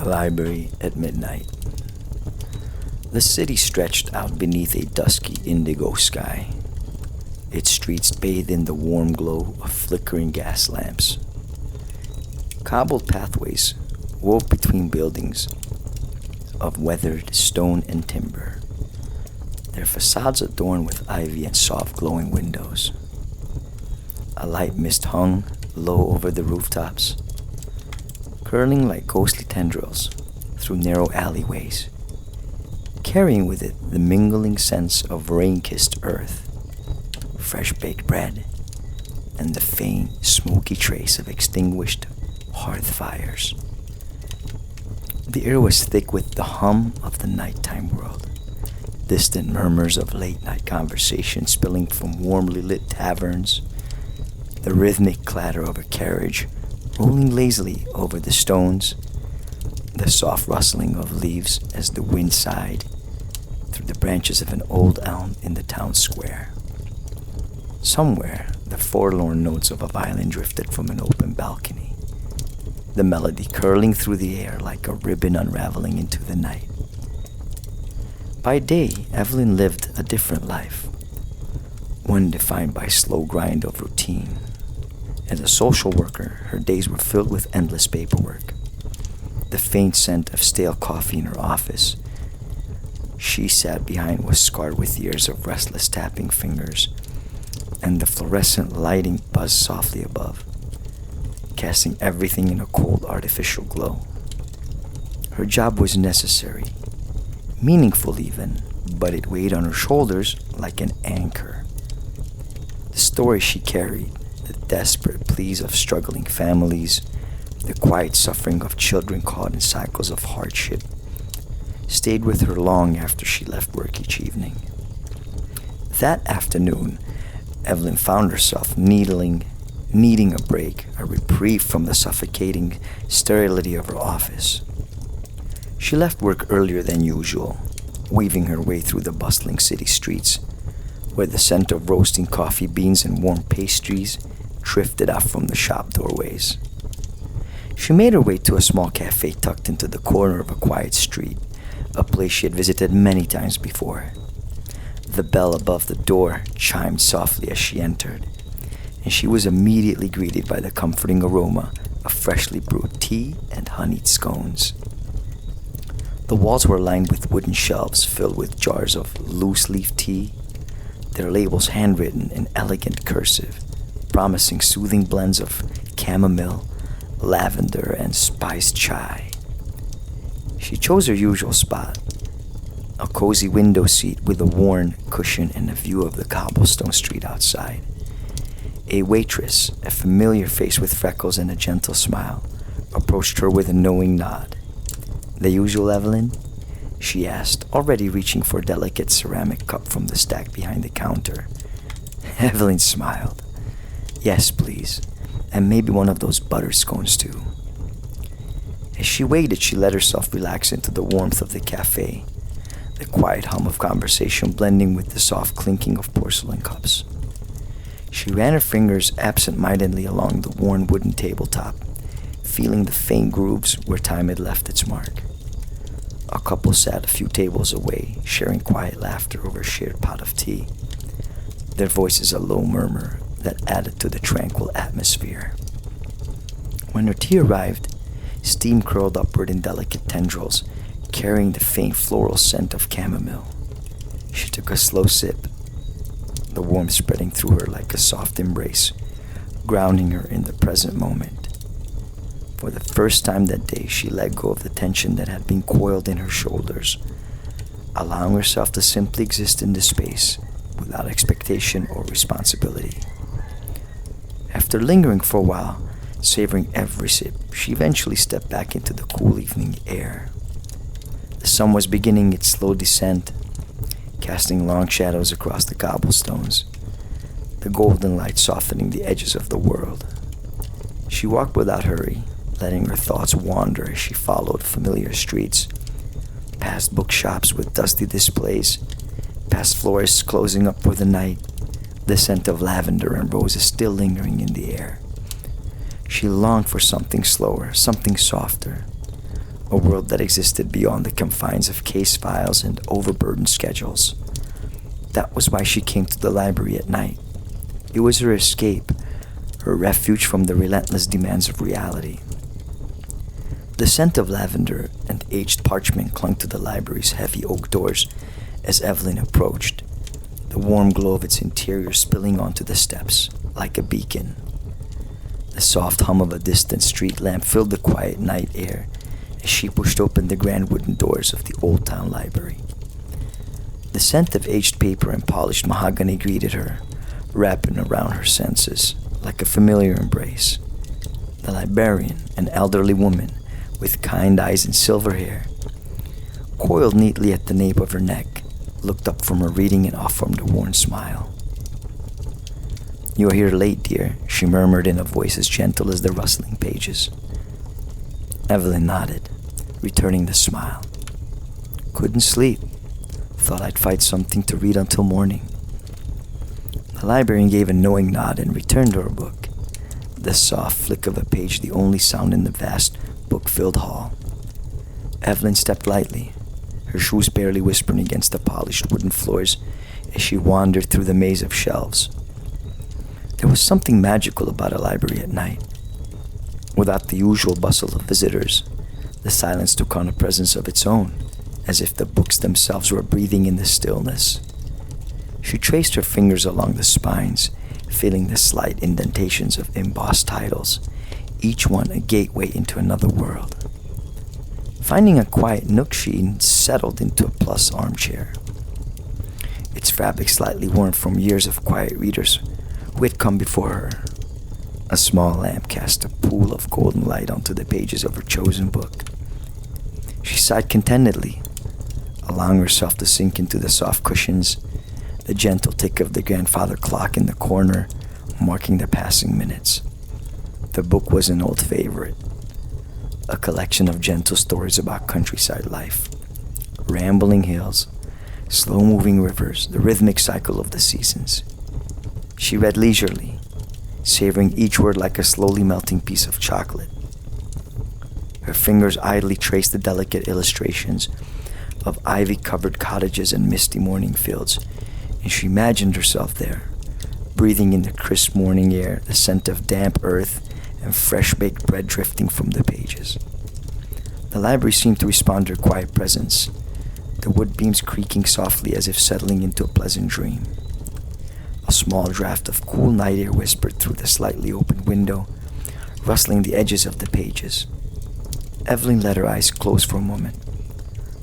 Library at midnight. The city stretched out beneath a dusky indigo sky, its streets bathed in the warm glow of flickering gas lamps. Cobbled pathways wove between buildings of weathered stone and timber, their facades adorned with ivy and soft glowing windows. A light mist hung low over the rooftops, curling like ghostly tendrils through narrow alleyways, carrying with it the mingling sense of rain-kissed earth, fresh-baked bread, and the faint, smoky trace of extinguished hearth fires. The air was thick with the hum of the nighttime world, distant murmurs of late-night conversation spilling from warmly lit taverns, the rhythmic clatter of a carriage rolling lazily over the stones, the soft rustling of leaves as the wind sighed through the branches of an old elm in the town square. Somewhere, the forlorn notes of a violin drifted from an open balcony, the melody curling through the air like a ribbon unraveling into the night. By day, Evelyn lived a different life, one defined by slow grind of routine. As a social worker, her days were filled with endless paperwork. The faint scent of stale coffee in her office she sat behind was scarred with years of restless tapping fingers, and the fluorescent lighting buzzed softly above, casting everything in a cold artificial glow. Her job was necessary, meaningful even, but it weighed on her shoulders like an anchor. The story she carried, the desperate pleas of struggling families, the quiet suffering of children caught in cycles of hardship, stayed with her long after she left work each evening. That afternoon, Evelyn found herself needing a break, a reprieve from the suffocating sterility of her office. She left work earlier than usual, weaving her way through the bustling city streets, where the scent of roasting coffee beans and warm pastries drifted out from the shop doorways. She made her way to a small cafe tucked into the corner of a quiet street, a place she had visited many times before. The bell above the door chimed softly as she entered, and she was immediately greeted by the comforting aroma of freshly brewed tea and honeyed scones. The walls were lined with wooden shelves filled with jars of loose-leaf tea, their labels handwritten in elegant cursive, promising soothing blends of chamomile, lavender, and spiced chai. She chose her usual spot, a cozy window seat with a worn cushion and a view of the cobblestone street outside. A waitress, a familiar face with freckles and a gentle smile, approached her with a knowing nod. "The usual, Evelyn?" she asked, already reaching for a delicate ceramic cup from the stack behind the counter. Evelyn smiled. "Yes, please, and maybe one of those butter scones too." As she waited, she let herself relax into the warmth of the cafe, the quiet hum of conversation blending with the soft clinking of porcelain cups. She ran her fingers absent-mindedly along the worn wooden tabletop, feeling the faint grooves where time had left its mark. A couple sat a few tables away, sharing quiet laughter over a shared pot of tea, their voices a low murmur that added to the tranquil atmosphere. When her tea arrived, steam curled upward in delicate tendrils, carrying the faint floral scent of chamomile. She took a slow sip, the warmth spreading through her like a soft embrace, grounding her in the present moment. For the first time that day, she let go of the tension that had been coiled in her shoulders, allowing herself to simply exist in the space without expectation or responsibility. After lingering for a while, savoring every sip, she eventually stepped back into the cool evening air. The sun was beginning its slow descent, casting long shadows across the cobblestones, the golden light softening the edges of the world. She walked without hurry, letting her thoughts wander as she followed familiar streets, past bookshops with dusty displays, past florists closing up for the night, the scent of lavender and roses still lingering in the air. She longed for something slower, something softer, a world that existed beyond the confines of case files and overburdened schedules. That was why she came to the library at night. It was her escape, her refuge from the relentless demands of reality. The scent of lavender and aged parchment clung to the library's heavy oak doors as Evelyn approached, the warm glow of its interior spilling onto the steps like a beacon. The soft hum of a distant street lamp filled the quiet night air as she pushed open the grand wooden doors of the Old Town Library. The scent of aged paper and polished mahogany greeted her, wrapping around her senses like a familiar embrace. The librarian, an elderly woman with kind eyes and silver hair, coiled neatly at the nape of her neck, looked up from her reading and offered a worn smile. "You are here late, dear," she murmured in a voice as gentle as the rustling pages. Evelyn nodded, returning the smile. "Couldn't sleep. Thought I'd find something to read until morning." The librarian gave a knowing nod and returned to her book, the soft flick of a page the only sound in the vast, book-filled hall. Evelyn stepped lightly, her shoes barely whispering against the polished wooden floors as she wandered through the maze of shelves. There was something magical about a library at night. Without the usual bustle of visitors, the silence took on a presence of its own, as if the books themselves were breathing in the stillness. She traced her fingers along the spines, feeling the slight indentations of embossed titles, each one a gateway into another world. Finding a quiet nook, she settled into a plush armchair, its fabric slightly worn from years of quiet readers who had come before her. A small lamp cast a pool of golden light onto the pages of her chosen book. She sighed contentedly, allowing herself to sink into the soft cushions, the gentle tick of the grandfather clock in the corner marking the passing minutes. The book was an old favorite, a collection of gentle stories about countryside life, rambling hills, slow-moving rivers, the rhythmic cycle of the seasons. She read leisurely, savoring each word like a slowly melting piece of chocolate. Her fingers idly traced the delicate illustrations of ivy-covered cottages and misty morning fields, and she imagined herself there, breathing in the crisp morning air, the scent of damp earth and fresh-baked bread drifting from the pages. The library seemed to respond to her quiet presence, the wood beams creaking softly as if settling into a pleasant dream. A small draft of cool night air whispered through the slightly opened window, rustling the edges of the pages. Evelyn let her eyes close for a moment,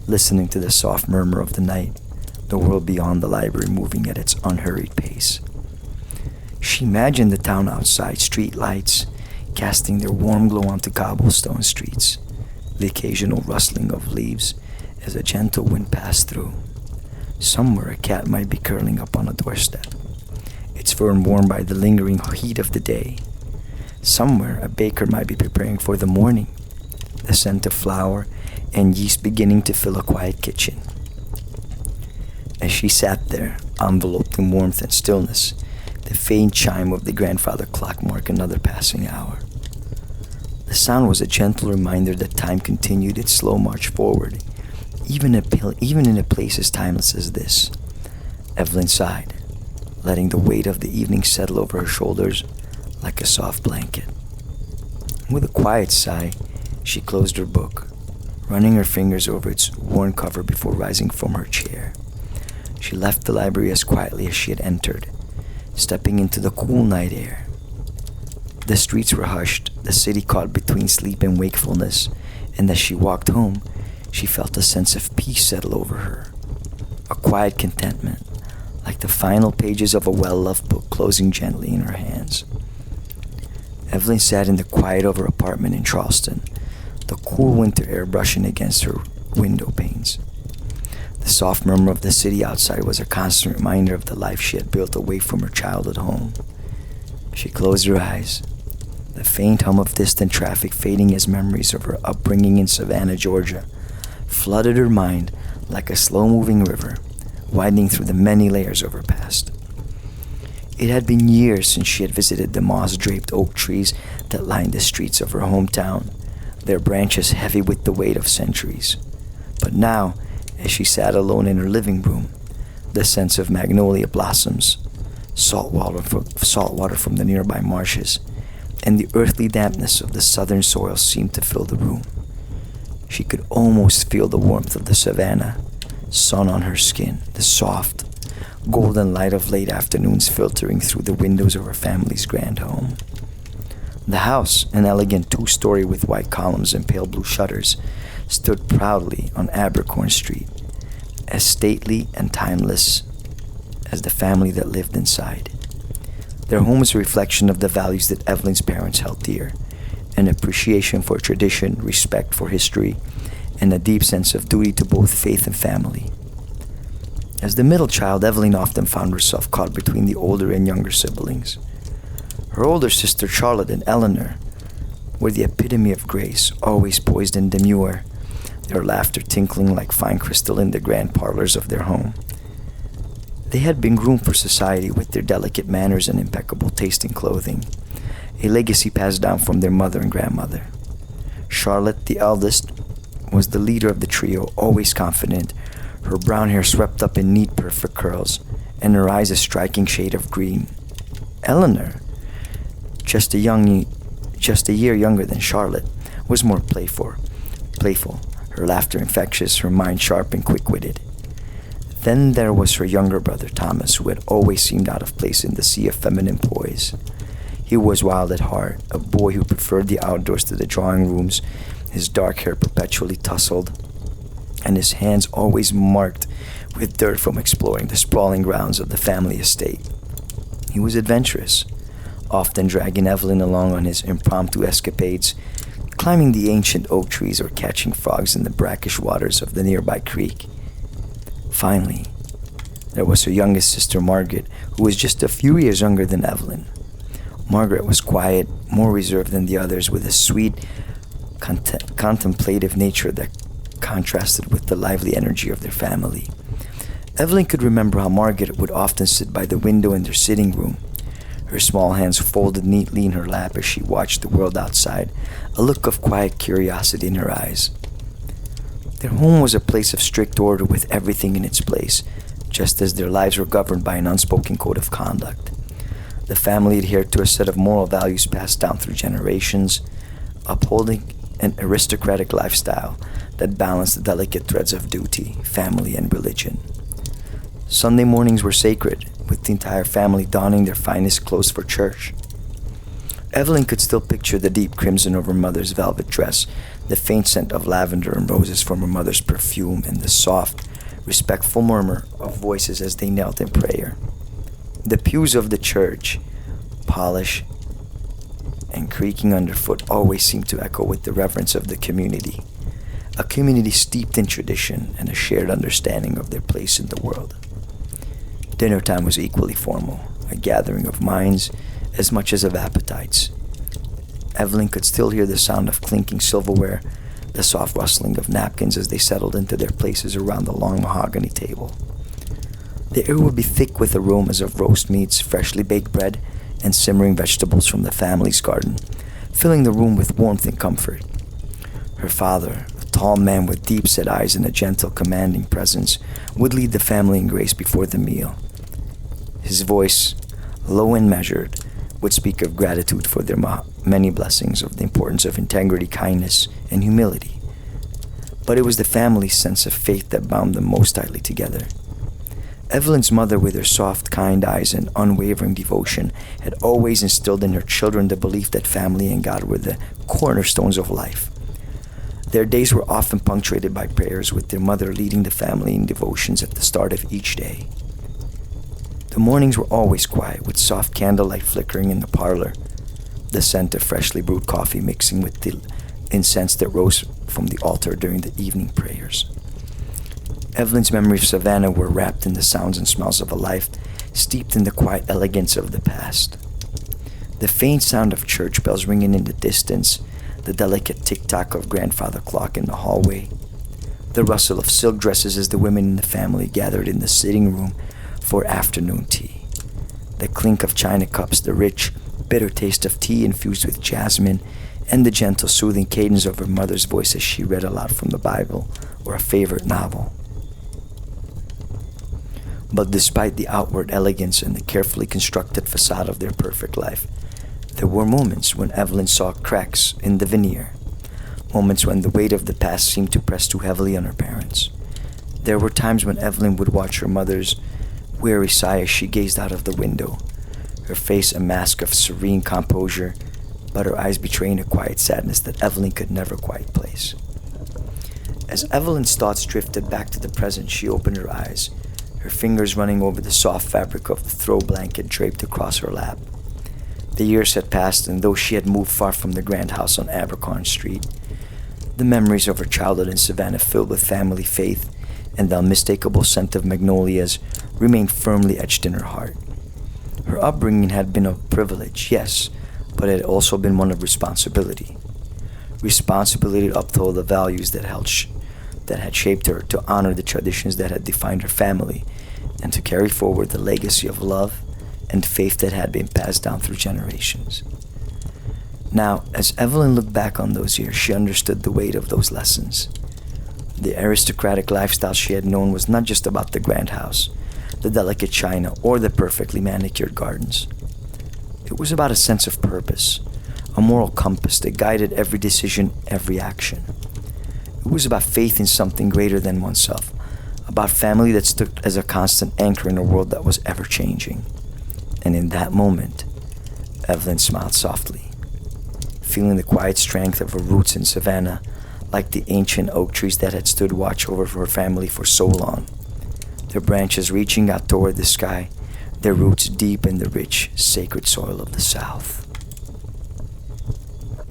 listening to the soft murmur of the night, the world beyond the library moving at its unhurried pace. She imagined the town outside, street lights casting their warm glow onto cobblestone streets, the occasional rustling of leaves as a gentle wind passed through. Somewhere a cat might be curling up on a doorstep, its fur warmed by the lingering heat of the day. Somewhere a baker might be preparing for the morning, the scent of flour and yeast beginning to fill a quiet kitchen. As she sat there, enveloped in warmth and stillness, the faint chime of the grandfather clock marked another passing hour. The sound was a gentle reminder that time continued its slow march forward, even in a place as timeless as this. Evelyn sighed, letting the weight of the evening settle over her shoulders like a soft blanket. With a quiet sigh, she closed her book, running her fingers over its worn cover before rising from her chair. She left the library as quietly as she had entered, stepping into the cool night air. The streets were hushed, the city caught between sleep and wakefulness, and as she walked home, she felt a sense of peace settle over her, a quiet contentment, like the final pages of a well-loved book closing gently in her hands. Evelyn sat in the quiet of her apartment in Charleston, the cool winter air brushing against her window panes. The soft murmur of the city outside was a constant reminder of the life she had built away from her childhood home. She closed her eyes, the faint hum of distant traffic fading as memories of her upbringing in Savannah, Georgia, flooded her mind like a slow-moving river, widening through the many layers of her past. It had been years since she had visited the moss-draped oak trees that lined the streets of her hometown, their branches heavy with the weight of centuries. But now, as she sat alone in her living room, the scents of magnolia blossoms, salt water from the nearby marshes, and the earthly dampness of the southern soil seemed to fill the room. She could almost feel the warmth of the savanna, sun on her skin, the soft, golden light of late afternoons filtering through the windows of her family's grand home. The house, an elegant two-story with white columns and pale blue shutters, stood proudly on Abercorn Street, as stately and timeless as the family that lived inside. Their home was a reflection of the values that Evelyn's parents held dear: an appreciation for tradition, respect for history, and a deep sense of duty to both faith and family. As the middle child, Evelyn often found herself caught between the older and younger siblings. Her older sister Charlotte and Eleanor were the epitome of grace, always poised and demure, their laughter tinkling like fine crystal in the grand parlors of their home. They had been groomed for society with their delicate manners and impeccable taste in clothing, a legacy passed down from their mother and grandmother. Charlotte, the eldest, was the leader of the trio, always confident, her brown hair swept up in neat, perfect curls, and her eyes a striking shade of green. Eleanor, just a year younger than Charlotte, was more playful, her laughter infectious, her mind sharp and quick-witted. Then there was her younger brother Thomas, who had always seemed out of place in the sea of feminine poise. He was wild at heart, a boy who preferred the outdoors to the drawing rooms, his dark hair perpetually tousled, and his hands always marked with dirt from exploring the sprawling grounds of the family estate. He was adventurous, often dragging Evelyn along on his impromptu escapades, climbing the ancient oak trees or catching frogs in the brackish waters of the nearby creek. Finally, there was her youngest sister Margaret, who was just a few years younger than Evelyn. Margaret was quiet, more reserved than the others, with a sweet, contemplative nature that contrasted with the lively energy of their family. Evelyn could remember how Margaret would often sit by the window in their sitting room, her small hands folded neatly in her lap as she watched the world outside, a look of quiet curiosity in her eyes. Their home was a place of strict order with everything in its place, just as their lives were governed by an unspoken code of conduct. The family adhered to a set of moral values passed down through generations, upholding an aristocratic lifestyle that balanced the delicate threads of duty, family, and religion. Sunday mornings were sacred, with the entire family donning their finest clothes for church. Evelyn could still picture the deep crimson of her mother's velvet dress, the faint scent of lavender and roses from her mother's perfume, and the soft, respectful murmur of voices as they knelt in prayer. The pews of the church, polished and creaking underfoot, always seemed to echo with the reverence of the community, a community steeped in tradition and a shared understanding of their place in the world. Dinner time was equally formal, a gathering of minds as much as of appetites. Evelyn could still hear the sound of clinking silverware, the soft rustling of napkins as they settled into their places around the long mahogany table. The air would be thick with aromas of roast meats, freshly baked bread, and simmering vegetables from the family's garden, filling the room with warmth and comfort. Her father, a tall man with deep-set eyes and a gentle, commanding presence, would lead the family in grace before the meal. His voice, low and measured, would speak of gratitude for their many blessings, of the importance of integrity, kindness, and humility. But it was the family's sense of faith that bound them most tightly together. Evelyn's mother, with her soft, kind eyes and unwavering devotion, had always instilled in her children the belief that family and God were the cornerstones of life. Their days were often punctuated by prayers, with their mother leading the family in devotions at the start of each day. The mornings were always quiet, with soft candlelight flickering in the parlor, the scent of freshly brewed coffee mixing with the incense that rose from the altar during the evening prayers. Evelyn's memories of Savannah were wrapped in the sounds and smells of a life steeped in the quiet elegance of the past. The faint sound of church bells ringing in the distance, the delicate tick-tock of grandfather clock in the hallway, the rustle of silk dresses as the women in the family gathered in the sitting room for afternoon tea, the clink of china cups, the rich, bitter taste of tea infused with jasmine, and the gentle, soothing cadence of her mother's voice as she read aloud from the Bible or a favorite novel. But despite the outward elegance and the carefully constructed facade of their perfect life, there were moments when Evelyn saw cracks in the veneer, moments when the weight of the past seemed to press too heavily on her parents. There were times when Evelyn would watch her mother's weary sigh as she gazed out of the window, her face a mask of serene composure, but her eyes betraying a quiet sadness that Evelyn could never quite place. As Evelyn's thoughts drifted back to the present, she opened her eyes, her fingers running over the soft fabric of the throw blanket draped across her lap. The years had passed, and though she had moved far from the grand house on Abercorn Street, the memories of her childhood in Savannah, filled with family faith and the unmistakable scent of magnolias, remained firmly etched in her heart. Her upbringing had been of privilege, yes, but it had also been one of responsibility. Responsibility to uphold the values that had shaped her, to honor the traditions that had defined her family, and to carry forward the legacy of love and faith that had been passed down through generations. Now, as Evelyn looked back on those years, she understood the weight of those lessons. The aristocratic lifestyle she had known was not just about the grand house, the delicate china, or the perfectly manicured gardens. It was about a sense of purpose, a moral compass that guided every decision, every action. It was about faith in something greater than oneself, about family that stood as a constant anchor in a world that was ever changing. And in that moment, Evelyn smiled softly, feeling the quiet strength of her roots in Savannah, like the ancient oak trees that had stood watch over her family for so long, their branches reaching out toward the sky, their roots deep in the rich, sacred soil of the South.